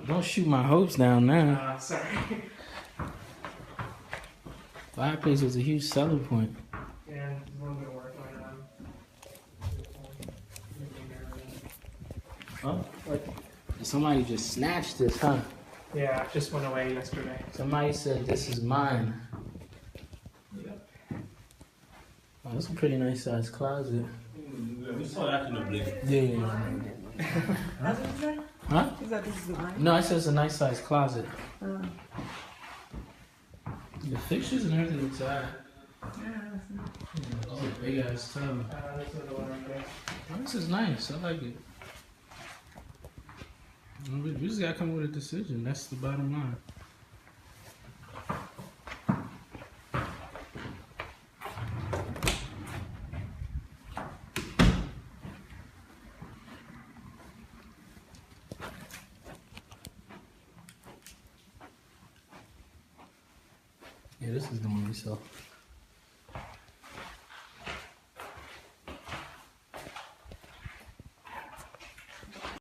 Don't shoot my hopes down now. Sorry. Fireplace was a huge selling point. Yeah, there's a little bit of work going on. Oh, what? Somebody just snatched this, huh? Yeah, it just went away yesterday. Somebody said this is mine. Yep. Oh, that's a pretty nice sized closet. We saw that in the blink. Yeah. That's what you said? Huh? You said this is mine? No, I said it's a nice sized closet. Oh. The fixtures and everything inside. Yeah, that's nice. Yeah, it's a big ass tub. This is the one right there. Oh, this is nice. I like it. We just gotta come with a decision. That's the bottom line. Yeah, this is the one we saw.